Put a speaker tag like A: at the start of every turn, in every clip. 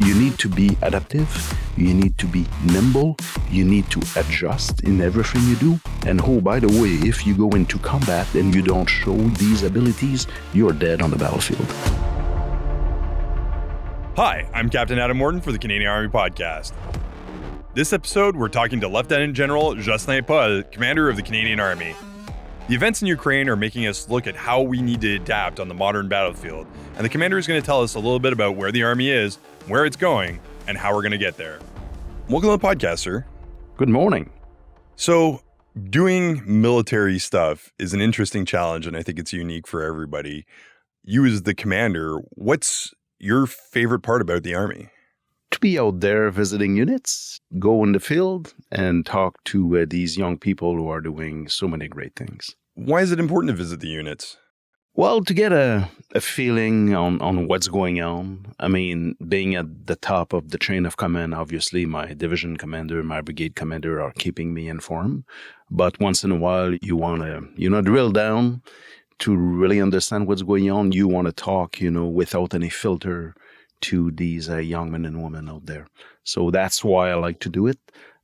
A: You need to be adaptive, you need to be nimble, you need to adjust in everything you do. And oh, by the way, if you go into combat and you don't show these abilities, you're dead on the battlefield.
B: Hi, I'm Captain Adam Orton for the Canadian Army Podcast. This episode, we're talking to Lieutenant General Jocelyn Paul, Commander of the Canadian Army. The events in Ukraine are making us look at how we need to adapt on the modern battlefield, and the commander is going to tell us a little bit about where the Army is, where it's going, and how we're going to get there. Welcome to the podcast, sir.
A: Good morning.
B: So, doing military stuff is an interesting challenge, and I think it's unique for everybody. You as the commander, what's your favorite part about the Army?
A: To be out there visiting units, go in the field, and talk to these young people who are doing so many great things.
B: Why is it important to visit the units?
A: Well, to get a feeling on what's going on. I mean, being at the top of the chain of command, obviously my division commander, my brigade commander are keeping me informed. But once in a while, you want to, drill down to really understand what's going on. You want to talk, without any filter to these young men and women out there. So that's why I like to do it.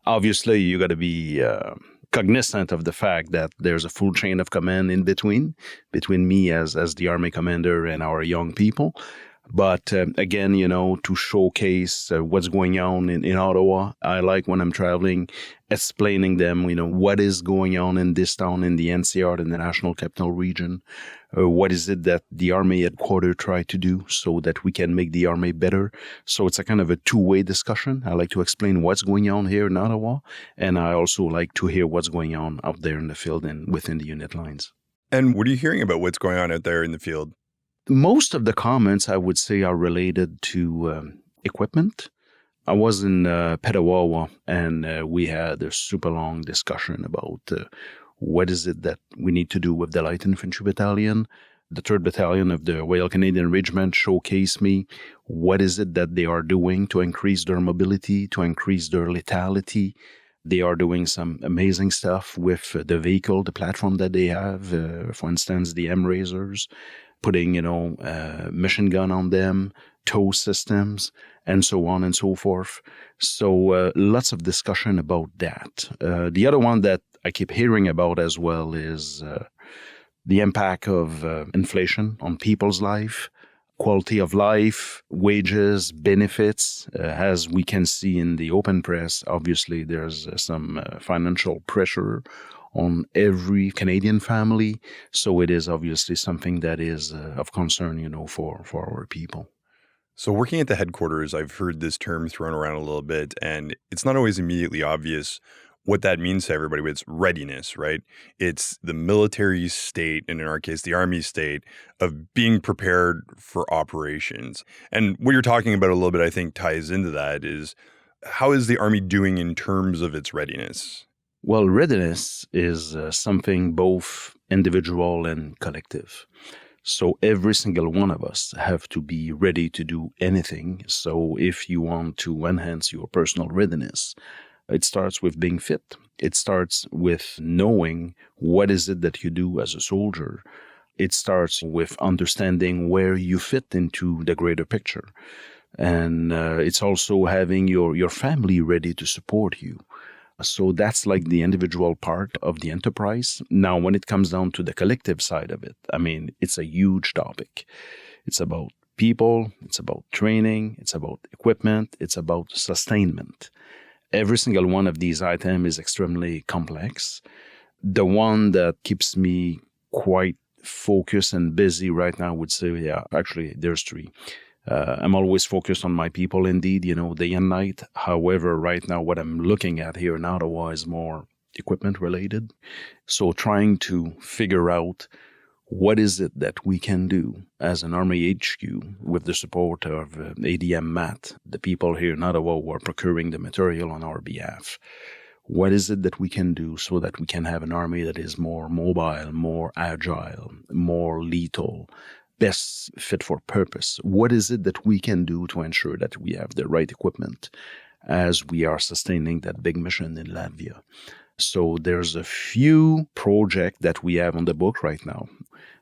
A: Obviously, you got to be cognizant of the fact that there's a full chain of command in between me as the Army commander and our young people. But again, to showcase what's going on in Ottawa, I like when I'm traveling, explaining them, what is going on in this town, in the NCR, in the National Capital Region. What is it that the Army headquarters try to do so that we can make the Army better? So it's a kind of a two-way discussion. I like to explain what's going on here in Ottawa, and I also like to hear what's going on out there in the field and within the unit lines.
B: And what are you hearing about what's going on out there in the field?
A: Most of the comments, I would say, are related to equipment. I was in Petawawa, and we had a super long discussion about what is it that we need to do with the Light Infantry Battalion. The 3rd Battalion of the Royal Canadian Regiment showcased me what is it that they are doing to increase their mobility, to increase their lethality. They are doing some amazing stuff with the vehicle, the platform that they have, for instance, the M-Razors, putting, machine gun on them, tow systems, and so on and so forth. So lots of discussion about that. The other one that I keep hearing about as well is the impact of inflation on people's life, quality of life, wages, benefits. As we can see in the open press, obviously there's some financial pressure on every Canadian family. So it is obviously something that is of concern, for our people.
B: So working at the headquarters, I've heard this term thrown around a little bit, and it's not always immediately obvious what that means to everybody, but it's readiness, right? It's the military state, and in our case, the Army state, of being prepared for operations. And what you're talking about a little bit, I think, ties into that is how is the Army doing in terms of its readiness?
A: Well, readiness is something both individual and collective. So every single one of us have to be ready to do anything. So if you want to enhance your personal readiness, it starts with being fit. It starts with knowing what is it that you do as a soldier. It starts with understanding where you fit into the greater picture. And it's also having your family ready to support you. So that's like the individual part of the enterprise. Now, when it comes down to the collective side of it, I mean, it's a huge topic. It's about people, it's about training, it's about equipment, it's about sustainment. Every single one of these items is extremely complex. The one that keeps me quite focused and busy right now, I would say, actually, there's 3. I'm always focused on my people, indeed, day and night. However, right now, what I'm looking at here in Ottawa is more equipment related. So trying to figure out what is it that we can do as an Army HQ with the support of ADM MAT, the people here in Ottawa who are procuring the material on our behalf. What is it that we can do so that we can have an army that is more mobile, more agile, more lethal, best fit for purpose? What is it that we can do to ensure that we have the right equipment as we are sustaining that big mission in Latvia? So there's a few projects that we have on the book right now.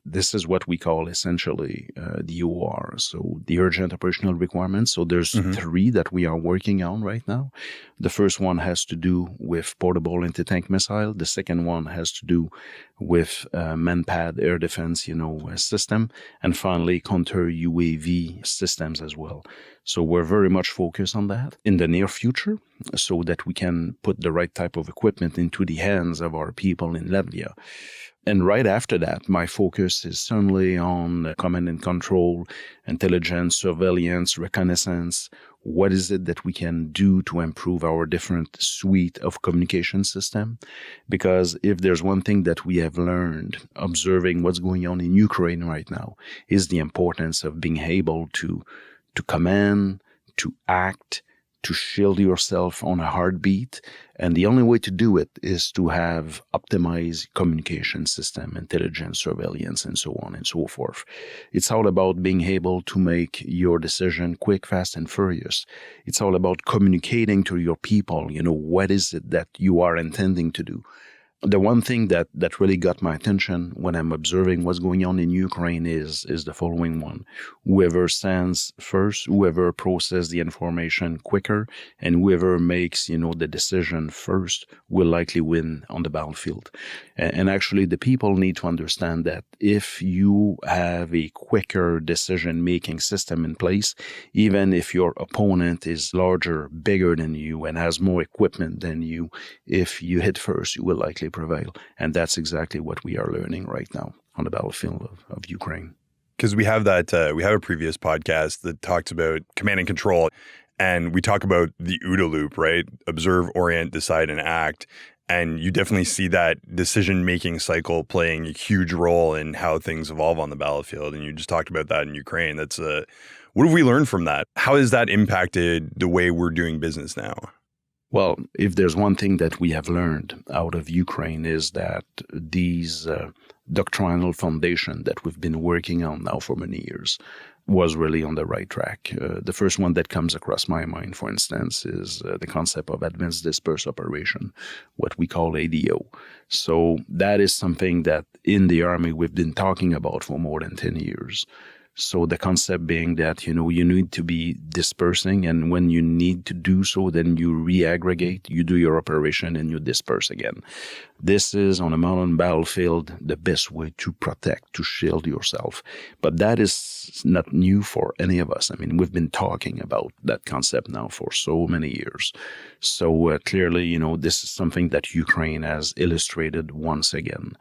A: This is what we call essentially the OR, so the urgent operational requirements. So there's three that we are working on right now. The first one has to do with portable anti-tank missile. The second one has to do with man-pad air defense, system, and finally counter UAV systems as well. So we're very much focused on that in the near future, so that we can put the right type of equipment into the hands of our people in Latvia. And right after that, my focus is certainly on command and control, intelligence, surveillance, reconnaissance. What is it that we can do to improve our different suite of communication system? Because if there's one thing that we have learned observing what's going on in Ukraine right now, is the importance of being able to command, to act, to shield yourself on a heartbeat. And the only way to do it is to have optimized communication system, intelligence, surveillance, and so on and so forth. It's all about being able to make your decision quick, fast, and furious. It's all about communicating to your people, what is it that you are intending to do. The one thing that really got my attention when I'm observing what's going on in Ukraine is the following one. Whoever sends first, whoever processes the information quicker, and whoever makes, the decision first will likely win on the battlefield. And actually, the people need to understand that if you have a quicker decision-making system in place, even if your opponent is larger, bigger than you, and has more equipment than you, if you hit first, you will likely prevail. And that's exactly what we are learning right now on the battlefield of Ukraine.
B: Because we have we have a previous podcast that talks about command and control, and we talk about the OODA loop, right? Observe, orient, decide, and act. And you definitely see that decision-making cycle playing a huge role in how things evolve on the battlefield. And you just talked about that in Ukraine. What have we learned from that? How has that impacted the way we're doing business now?
A: Well, if there's one thing that we have learned out of Ukraine is that these doctrinal foundation that we've been working on now for many years was really on the right track. The first one that comes across my mind, for instance, is the concept of advanced dispersed operation, what we call ADO. So that is something that in the Army we've been talking about for more than 10 years. So the concept being that, you need to be dispersing, and when you need to do so, then you reaggregate, you do your operation, and you disperse again. This is, on a modern battlefield, the best way to protect, to shield yourself. But that is not new for any of us. I mean, we've been talking about that concept now for so many years. So clearly, this is something that Ukraine has illustrated once again.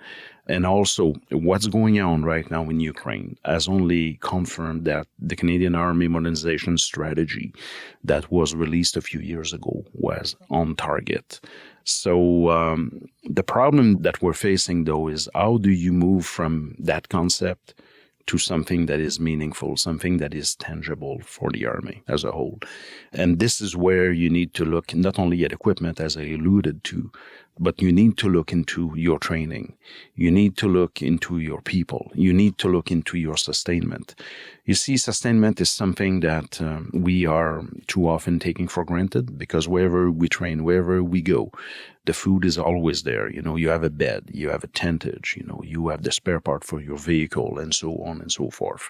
A: And also, what's going on right now in Ukraine has only confirmed that the Canadian Army modernization strategy that was released a few years ago was on target. So the problem that we're facing, though, is how do you move from that concept to something that is meaningful, something that is tangible for the Army as a whole. And this is where you need to look not only at equipment, as I alluded to, but you need to look into your training. You need to look into your people. You need to look into your sustainment. You see, sustainment is something that we are too often taking for granted, because wherever we train, wherever we go, the food is always there. You have a bed, you have a tentage, you have the spare part for your vehicle, and so on and so forth.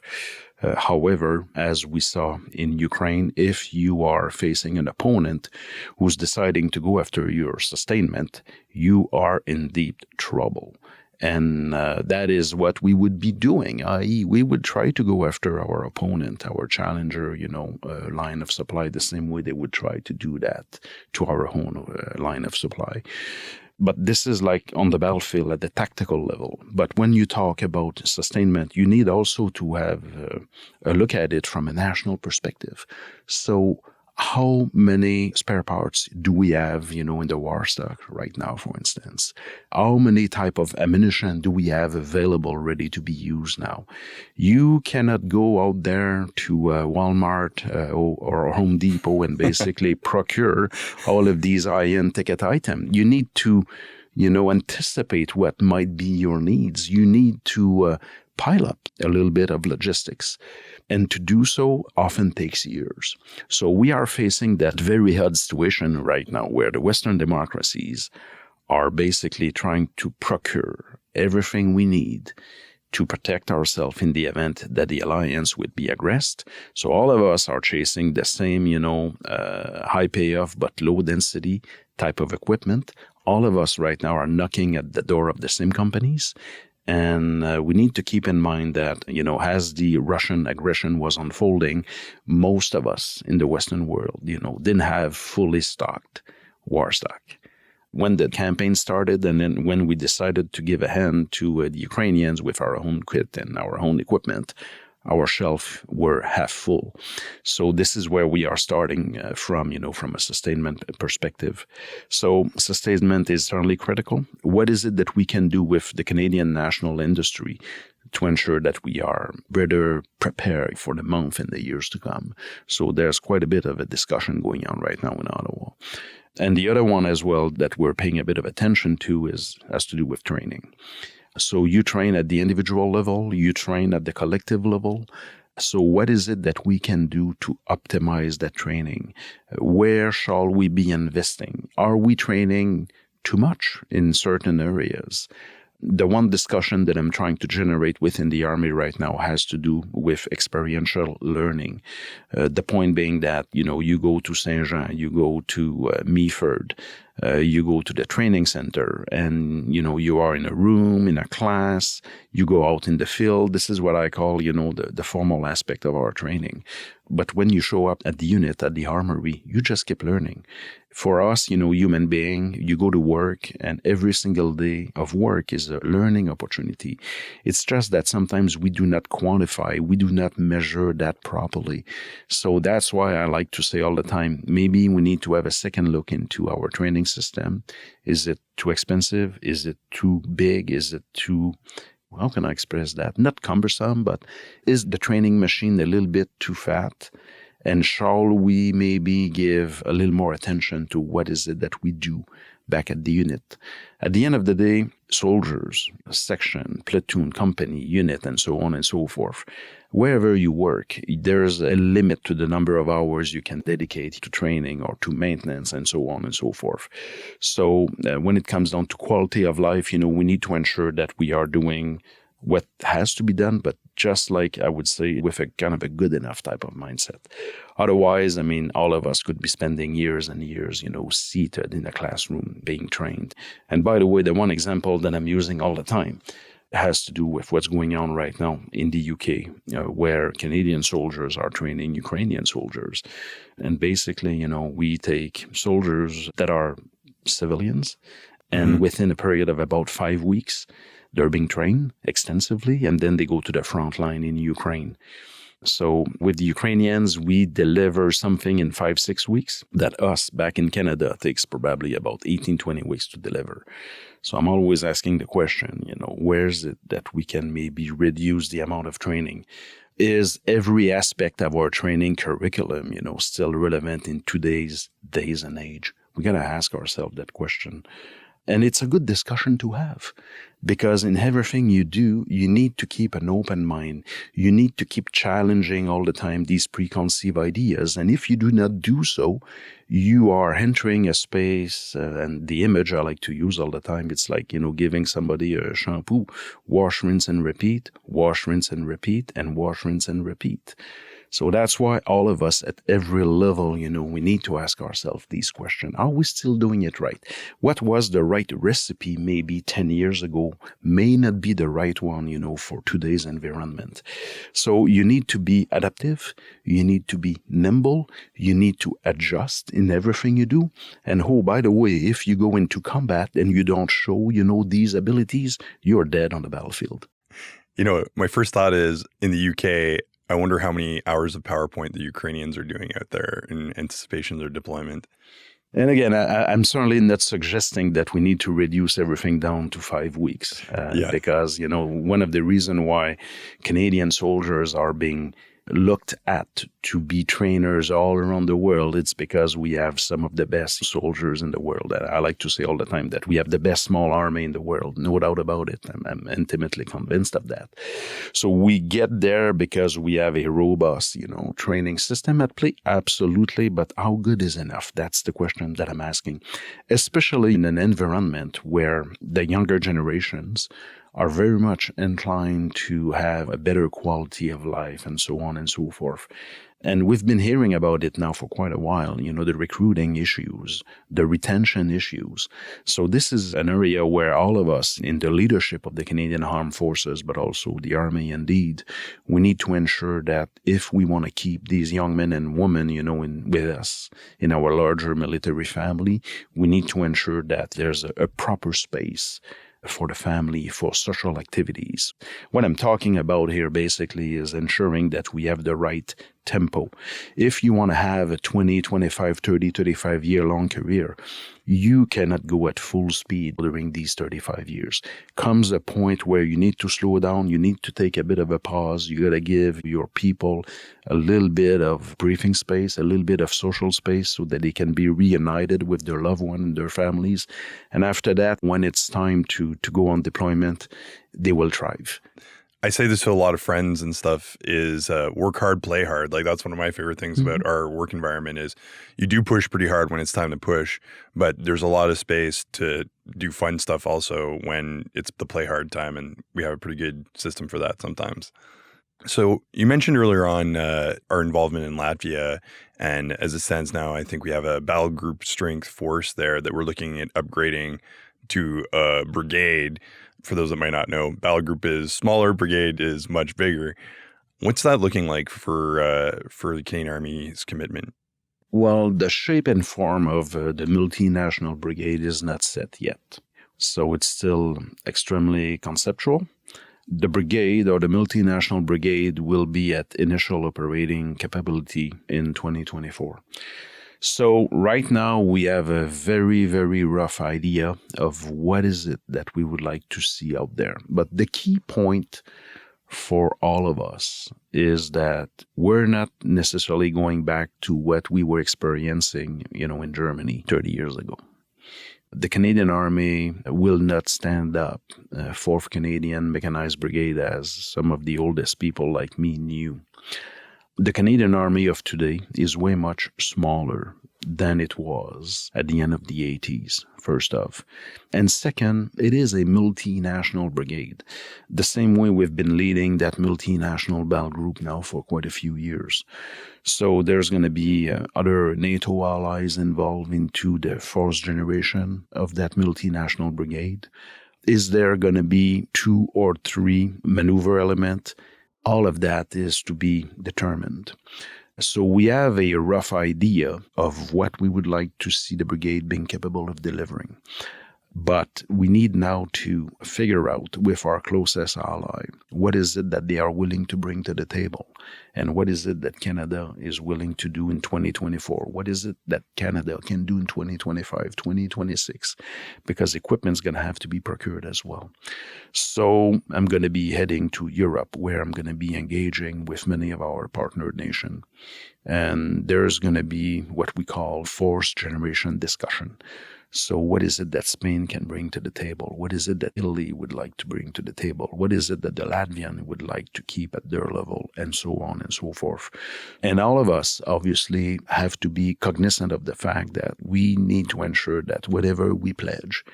A: However, as we saw in Ukraine, if you are facing an opponent who's deciding to go after your sustainment, you are in deep trouble. And that is what we would be doing, i.e. we would try to go after our opponent, our challenger, line of supply, the same way they would try to do that to our own line of supply. But this is like on the battlefield at the tactical level. But when you talk about sustainment, you need also to have a look at it from a national perspective. So how many spare parts do we have, in the war stock right now, for instance? How many type of ammunition do we have available ready to be used now? You cannot go out there to Walmart or Home Depot and basically procure all of these high-end ticket items. You need to, anticipate what might be your needs. You need to pile up a little bit of logistics. And to do so often takes years. So we are facing that very odd situation right now where the Western democracies are basically trying to procure everything we need to protect ourselves in the event that the alliance would be aggressed. So all of us are chasing the same, high payoff but low density type of equipment. All of us right now are knocking at the door of the same companies. And we need to keep in mind that, as the Russian aggression was unfolding, most of us in the Western world, didn't have fully stocked war stock. When the campaign started and then when we decided to give a hand to the Ukrainians with our own kit and our own equipment, our shelves were half full. So this is where we are starting from a sustainment perspective. So sustainment is certainly critical. What is it that we can do with the Canadian national industry to ensure that we are better prepared for the month and the years to come? So there's quite a bit of a discussion going on right now in Ottawa. And the other one as well that we're paying a bit of attention to has to do with training. So you train at the individual level, you train at the collective level. So what is it that we can do to optimize that training? Where shall we be investing? Are we training too much in certain areas? The one discussion that I'm trying to generate within the Army right now has to do with experiential learning. The point being that, you go to Saint-Jean, you go to Meaford, you go to the training center and, you are in a room, in a class, you go out in the field. This is what I call, the formal aspect of our training. But when you show up at the unit, at the armory, you just keep learning. For us, human being, you go to work and every single day of work is a learning opportunity. It's just that sometimes we do not quantify, we do not measure that properly. So that's why I like to say all the time, maybe we need to have a second look into our training system. Is it too expensive? Is it too big? Is it too, how can I express that? Not cumbersome, but is the training machine a little bit too fat? And shall we maybe give a little more attention to what is it that we do back at the unit? At the end of the day, soldiers, section, platoon, company, unit, and so on and so forth, wherever you work, there's a limit to the number of hours you can dedicate to training or to maintenance and so on and so forth. So when it comes down to quality of life, we need to ensure that we are doing what has to be done, but just like I would say with a kind of a good enough type of mindset. Otherwise, all of us could be spending years and years, seated in a classroom being trained. And by the way, the one example that I'm using all the time has to do with what's going on right now in the UK, where Canadian soldiers are training Ukrainian soldiers. And basically, we take soldiers that are civilians, and within a period of about 5 weeks, they're being trained extensively, and then they go to the front line in Ukraine. So with the Ukrainians, we deliver something in 5-6 weeks that us back in Canada takes probably about 18-20 weeks to deliver. So I'm always asking the question, where is it that we can maybe reduce the amount of training? Is every aspect of our training curriculum, still relevant in today's days and age? We got to ask ourselves that question. And it's a good discussion to have, because in everything you do, you need to keep an open mind. You need to keep challenging all the time these preconceived ideas. And if you do not do so, you are entering a space, and the image I like to use all the time, it's like, giving somebody a shampoo, wash, rinse, and repeat, wash, rinse, and repeat, and wash, rinse, and repeat. So that's why all of us at every level, we need to ask ourselves these questions. Are we still doing it right? What was the right recipe maybe 10 years ago may not be the right one, for today's environment. So you need to be adaptive. You need to be nimble. You need to adjust in everything you do. And by the way, if you go into combat and you don't show, these abilities, you're dead on the battlefield.
B: My first thought is in the UK, I wonder how many hours of PowerPoint the Ukrainians are doing out there in anticipation of their deployment.
A: And again, I'm certainly not suggesting that we need to reduce everything down to 5 weeks, because, one of the reasons why Canadian soldiers are being looked at to be trainers all around the world, it's because we have some of the best soldiers in the world. I like to say all the time that we have the best small army in the world, no doubt about it. I'm intimately convinced of that. So we get there because we have a robust, training system at play, absolutely. But how good is enough? That's the question that I'm asking, especially in an environment where the younger generations are very much inclined to have a better quality of life and so on and so forth. And we've been hearing about it now for quite a while, the recruiting issues, the retention issues. So this is an area where all of us in the leadership of the Canadian Armed Forces, but also the Army indeed, we need to ensure that if we want to keep these young men and women, with us in our larger military family, we need to ensure that there's a proper space for the family, for social activities. What I'm talking about here basically is ensuring that we have the right tempo. If you want to have a 20, 25, 30, 35 year long career, you cannot go at full speed during these 35 years. Comes a point where you need to slow down, you need to take a bit of a pause, you got to give your people a little bit of breathing space, a little bit of social space so that they can be reunited with their loved one and their families. And after that, when it's time to go on deployment, they will thrive.
B: I say this to a lot of friends and stuff is work hard, play hard. Like that's one of my favorite things about our work environment is you do push pretty hard when it's time to push, but there's a lot of space to do fun stuff also when it's the play hard time. And we have a pretty good system for that sometimes. So you mentioned earlier on our involvement in Latvia, and as it stands now, I think we have a battle group strength force there that we're looking at upgrading to a brigade. For those that might not know, battle group is smaller, brigade is much bigger. What's that looking like for the Canadian Army's commitment?
A: Well, the shape and form of the multinational brigade is not set yet. So it's still extremely conceptual. The brigade or the multinational brigade will be at initial operating capability in 2024. So right now we have a very, very rough idea of what is it that we would like to see out there. But the key point for all of us is that we're not necessarily going back to what we were experiencing, in Germany 30 years ago. The Canadian Army will not stand up 4th Canadian Mechanized Brigade as some of the oldest people like me knew. The Canadian Army of today is way much smaller than it was at the end of the 80s, first off. And second, it is a multinational brigade. The same way we've been leading that multinational battle group now for quite a few years. So there's going to be other NATO allies involved into the fourth generation of that multinational brigade. Is there going to be 2 or 3 maneuver elements? All of that is to be determined. So we have a rough idea of what we would like to see the brigade being capable of delivering. But we need now to figure out with our closest ally, what is it that they are willing to bring to the table? And what is it that Canada is willing to do in 2024? What is it that Canada can do in 2025, 2026? Because equipment is going to have to be procured as well. So I'm going to be heading to Europe, where I'm going to be engaging with many of our partner nations. And there's going to be what we call fourth generation discussion. So what is it that Spain can bring to the table? What is it that Italy would like to bring to the table? What is it that the Latvian would like to keep at their level, and so on and so forth? And all of us obviously have to be cognizant of the fact that we need to ensure that whatever we pledge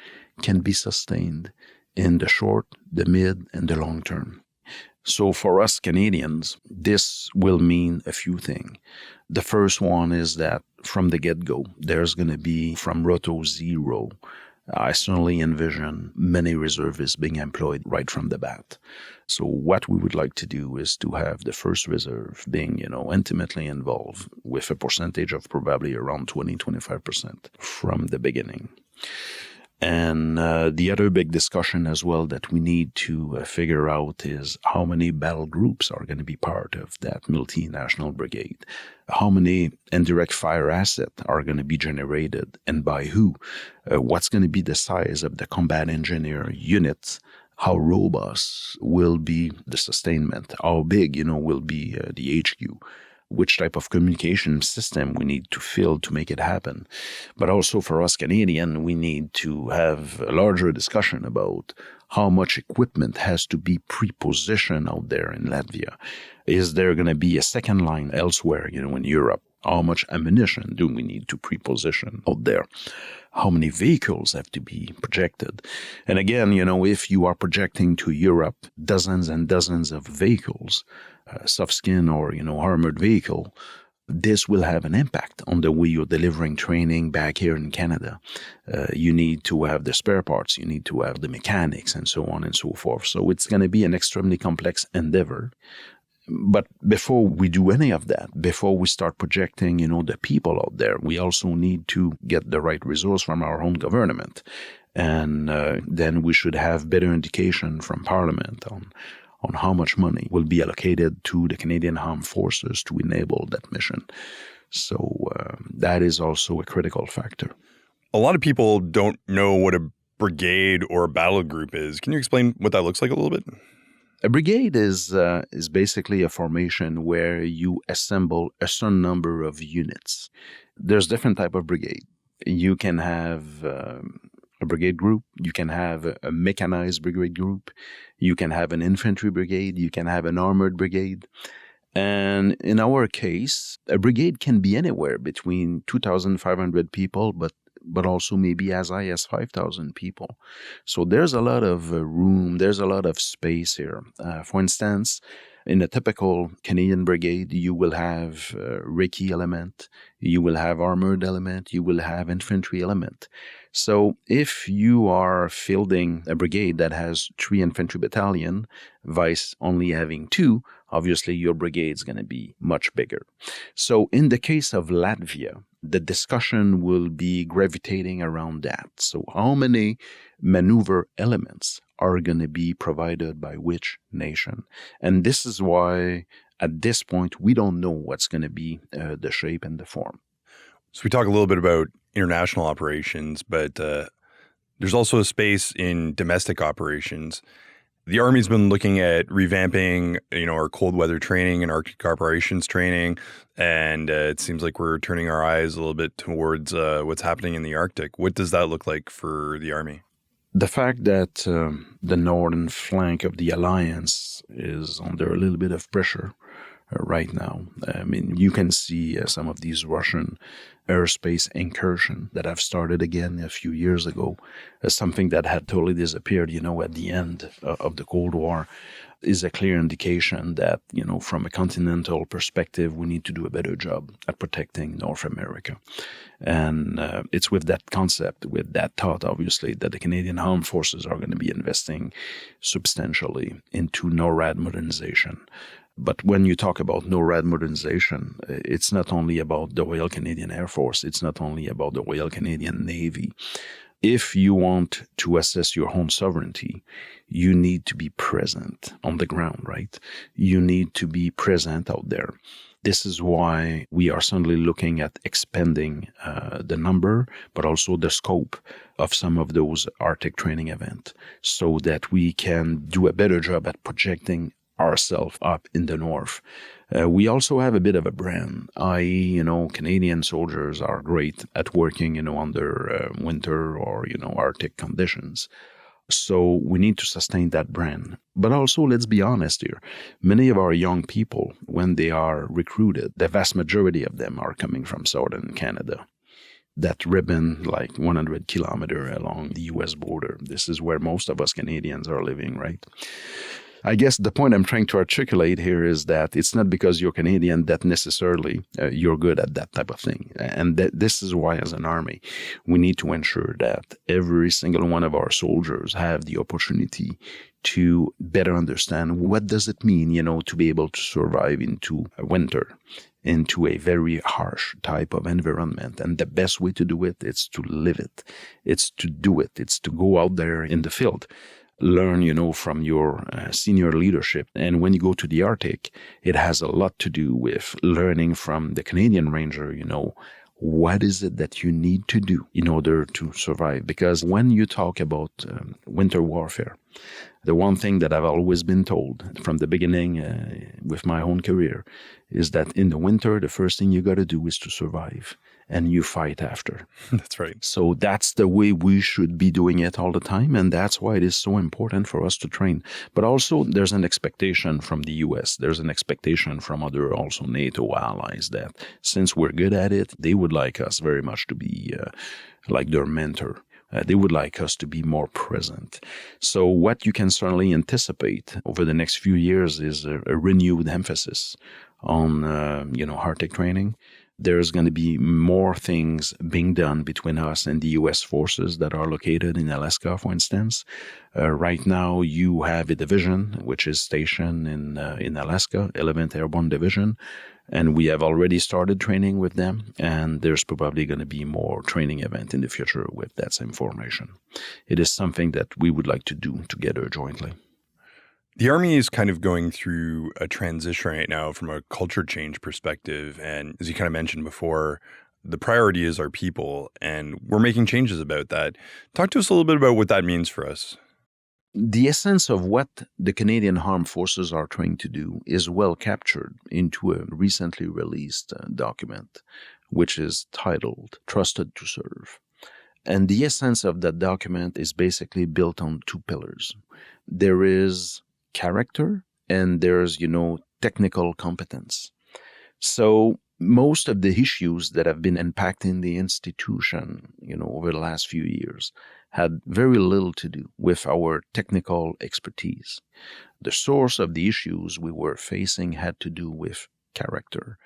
A: can be sustained in the short, the mid, and the long term. So for us Canadians, this will mean a few things. The first one is that from the get-go, there's going to be, from Roto Zero, I certainly envision many reservists being employed right from the bat. So what we would like to do is to have the first reserve being, intimately involved with a percentage of probably around 20-25% from the beginning. And the other big discussion as well that we need to figure out is how many battle groups are going to be part of that multinational brigade. How many indirect fire assets are going to be generated and by who? What's going to be the size of the combat engineer units? How robust will be the sustainment? How big, will be the HQ? Which type of communication system we need to fill to make it happen. But also for us Canadian, we need to have a larger discussion about how much equipment has to be pre-positioned out there in Latvia. Is there going to be a second line elsewhere, in Europe? How much ammunition do we need to pre-position out there? How many vehicles have to be projected? And again, if you are projecting to Europe dozens and dozens of vehicles, soft skin or, armored vehicle, this will have an impact on the way you're delivering training back here in Canada. You need to have the spare parts, you need to have the mechanics, and so on and so forth. So it's going to be an extremely complex endeavor. But before we do any of that, before we start projecting, the people out there, we also need to get the right resource from our own government. And then we should have better indication from Parliament on how much money will be allocated to the Canadian Armed Forces to enable that mission. So that is also a critical factor.
B: A lot of people don't know what a brigade or a battle group is. Can you explain what that looks like a little bit?
A: A brigade is basically a formation where you assemble a certain number of units. There's different type of brigade. You can have a brigade group. You can have a mechanized brigade group. You can have an infantry brigade. You can have an armored brigade. And in our case, a brigade can be anywhere between 2,500 people, but also maybe as high as 5,000 people. So there's a lot of room, there's a lot of space here. For instance, in a typical Canadian brigade, you will have recce element, you will have armored element, you will have infantry element. So if you are fielding a brigade that has 3 infantry battalion, vice only having 2, obviously your brigade is going to be much bigger. So in the case of Latvia, the discussion will be gravitating around that. So how many maneuver elements are going to be provided by which nation? And this is why at this point, we don't know what's going to be the shape and the form.
B: So we talk a little bit about international operations, but there's also a space in domestic operations. The Army's been looking at revamping, our cold weather training and Arctic operations training, and it seems like we're turning our eyes a little bit towards what's happening in the Arctic. What does that look like for the Army?
A: The fact that the northern flank of the alliance is under a little bit of pressure right now. I mean, you can see some of these Russian airspace incursion that have started again a few years ago, something that had totally disappeared, at the end of the Cold War, is a clear indication that, from a continental perspective, we need to do a better job at protecting North America. And it's with that concept, with that thought, obviously, that the Canadian Armed Forces are going to be investing substantially into NORAD modernization. But when you talk about NORAD modernization, it's not only about the Royal Canadian Air Force, it's not only about the Royal Canadian Navy. If you want to assess your own sovereignty, you need to be present on the ground, right? You need to be present out there. This is why we are suddenly looking at expanding the number, but also the scope of some of those Arctic training events so that we can do a better job at projecting ourselves up in the north. We also have a bit of a brand, i.e., Canadian soldiers are great at working, under winter or, Arctic conditions. So we need to sustain that brand. But also, let's be honest here, many of our young people, when they are recruited, the vast majority of them are coming from southern Canada. That ribbon, like 100 kilometers along the U.S. border. This is where most of us Canadians are living, right? I guess the point I'm trying to articulate here is that it's not because you're Canadian that necessarily you're good at that type of thing. And this is why, as an army, we need to ensure that every single one of our soldiers have the opportunity to better understand what does it mean, to be able to survive into a winter, into a very harsh type of environment. And the best way to do it is to live it. It's to do it. It's to go out there in the field. Learn, from your senior leadership. And when you go to the Arctic, it has a lot to do with learning from the Canadian Ranger, what is it that you need to do in order to survive? Because when you talk about winter warfare, the one thing that I've always been told from the beginning with my own career is that in the winter, the first thing you got to do is to survive. and you fight after.
B: That's right.
A: So that's the way we should be doing it all the time. And that's why it is so important for us to train. But also there's an expectation from the US. There's an expectation from other also NATO allies that since we're good at it, they would like us very much to be like their mentor. They would like us to be more present. So what you can certainly anticipate over the next few years is a renewed emphasis on, Arctic training. There's going to be more things being done between us and the U.S. forces that are located in Alaska, for instance. Right now, you have a division which is stationed in Alaska, 11th Airborne Division, and we have already started training with them, and there's probably going to be more training event in the future with that same formation. It is something that we would like to do together jointly.
B: The Army is kind of going through a transition right now from a culture change perspective. And as you kind of mentioned before, the priority is our people, and we're making changes about that. Talk to us a little bit about what that means for us.
A: The essence of what the Canadian Armed Forces are trying to do is well captured into a recently released document, which is titled Trusted to Serve. And the essence of that document is basically built on two pillars. There is character and there's, technical competence. So most of the issues that have been impacting the institution, over the last few years had very little to do with our technical expertise. The source of the issues we were facing had to do with character.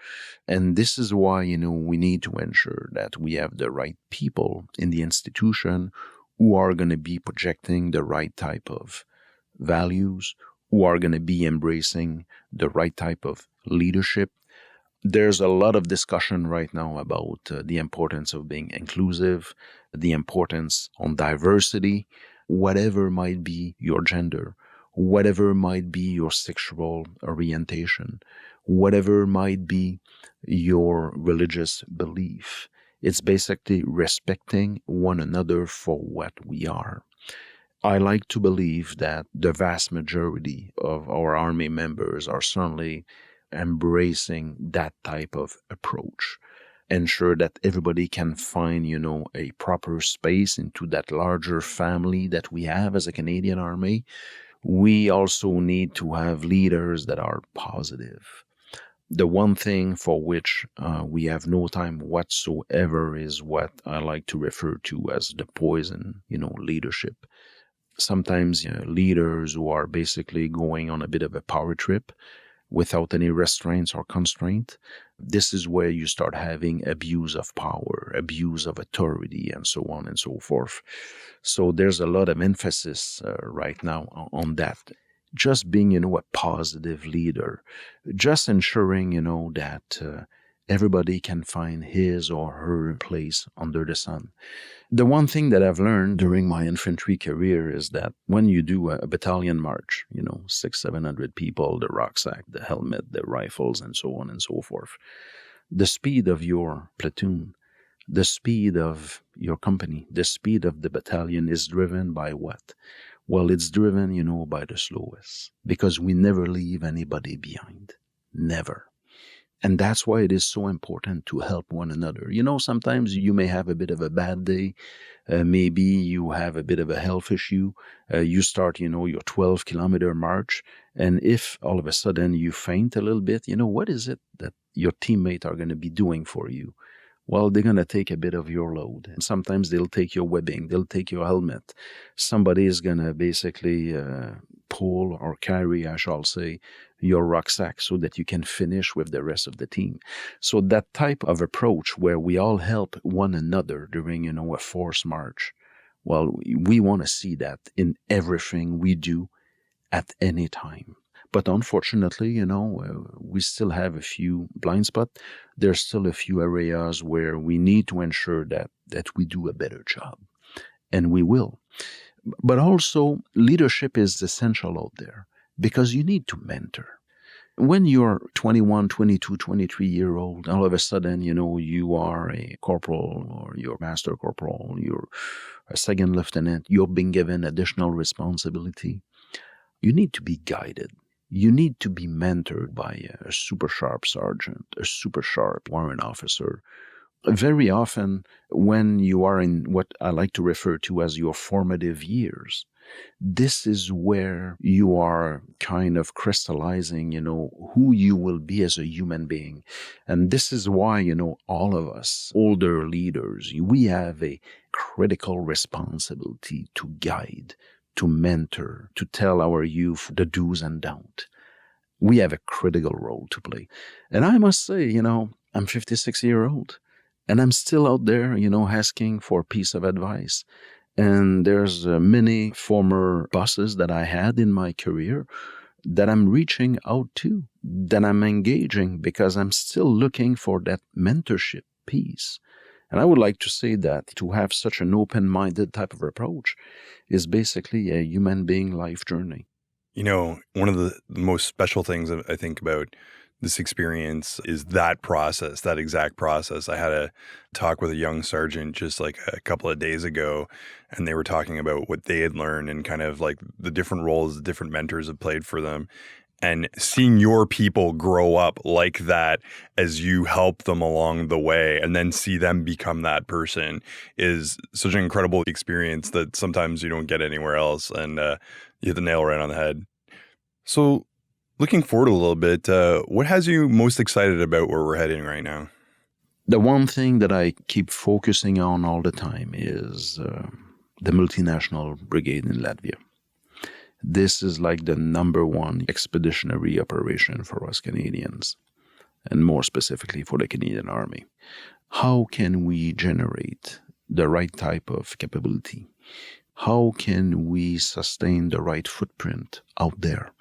A: And this is why, we need to ensure that we have the right people in the institution who are going to be projecting the right type of values, who are going to be embracing the right type of leadership. There's a lot of discussion right now about the importance of being inclusive, the importance on diversity, whatever might be your gender, whatever might be your sexual orientation, whatever might be your religious belief. It's basically respecting one another for what we are. I like to believe that the vast majority of our Army members are certainly embracing that type of approach. Ensure that everybody can find, a proper space into that larger family that we have as a Canadian Army. We also need to have leaders that are positive. The one thing for which we have no time whatsoever is what I like to refer to as the poison, leadership. Sometimes leaders who are basically going on a bit of a power trip without any restraints or constraint. This is where you start having abuse of power, abuse of authority, and so on and so forth. So there's a lot of emphasis right now on that. Just being, a positive leader, just ensuring, that everybody can find his or her place under the sun. The one thing that I've learned during my infantry career is that when you do a battalion march, 600-700 people, the rucksack, the helmet, the rifles, and so on and so forth, the speed of your platoon, the speed of your company, the speed of the battalion is driven by what? Well, it's driven, by the slowest, because we never leave anybody behind. Never. And that's why it is so important to help one another. Sometimes you may have a bit of a bad day. Maybe you have a bit of a health issue. You start, your 12-kilometer march. And if all of a sudden you faint a little bit, what is it that your teammates are going to be doing for you? Well, they're going to take a bit of your load. And sometimes they'll take your webbing. They'll take your helmet. Somebody is going to basically pull or carry, I shall say, your rucksack so that you can finish with the rest of the team. So that type of approach where we all help one another during, a forced march, well, we want to see that in everything we do at any time. But unfortunately, we still have a few blind spots. There's still a few areas where we need to ensure that we do a better job. And we will. But also, leadership is essential out there because you need to mentor. When you're 21, 22, 23-year-old, all of a sudden, you are a corporal or you're master corporal, you're a second lieutenant, you're being given additional responsibility. You need to be guided. You need to be mentored by a super sharp sergeant, a super sharp warrant officer Very often, when you are in what I like to refer to as your formative years, this is where you are kind of crystallizing, who you will be as a human being. And this is why, all of us older leaders, we have a critical responsibility to guide, to mentor, to tell our youth the do's and don'ts. We have a critical role to play. And I must say, I'm 56 years old and I'm still out there, asking for a piece of advice. And there's many former bosses that I had in my career that I'm reaching out to, that I'm engaging because I'm still looking for that mentorship piece. And I would like to say that to have such an open-minded type of approach is basically a human being life journey.
B: One of the most special things I think about this experience is that process, that exact process. I had a talk with a young sergeant just like a couple of days ago, and they were talking about what they had learned and kind of like the different roles the different mentors have played for them. And seeing your people grow up like that as you help them along the way and then see them become that person is such an incredible experience that sometimes you don't get anywhere else. And you hit the nail right on the head. So looking forward a little bit, what has you most excited about where we're heading right now?
A: The one thing that I keep focusing on all the time is the multinational brigade in Latvia. This is like the number one expeditionary operation for us Canadians, and more specifically for the Canadian Army. How can we generate the right type of capability? How can we sustain the right footprint out there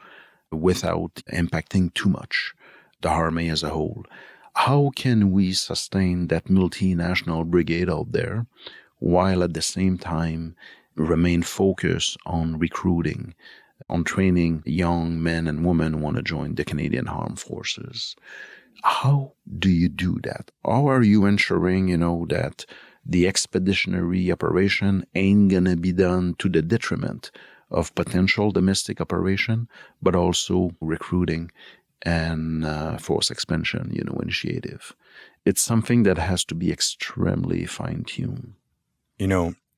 A: without impacting too much the Army as a whole? How can we sustain that multinational brigade out there while at the same time remain focused on recruiting, on training young men and women who want to join the Canadian Armed Forces? How do you do that? How are you ensuring, that the expeditionary operation ain't going to be done to the detriment of potential domestic operation, but also recruiting and force expansion, initiative? It's something that has to be extremely fine-tuned.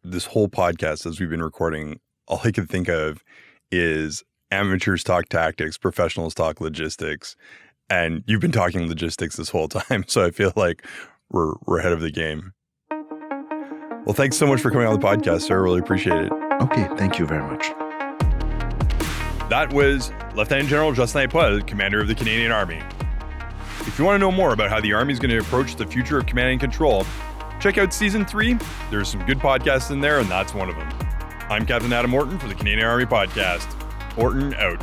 B: This whole podcast, as we've been recording, all I can think of is amateurs talk tactics, professionals talk logistics, and you've been talking logistics this whole time. So I feel like we're ahead of the game. Well, thanks so much for coming on the podcast, sir. I really appreciate it.
A: Okay, thank you very much.
B: That was Lieutenant General Justin Poel, Commander of the Canadian Army. If you want to know more about how the Army is going to approach the future of command and control, check out Season 3. There's some good podcasts in there, and that's one of them. I'm Captain Adam Orton for the Canadian Army Podcast. Orton out.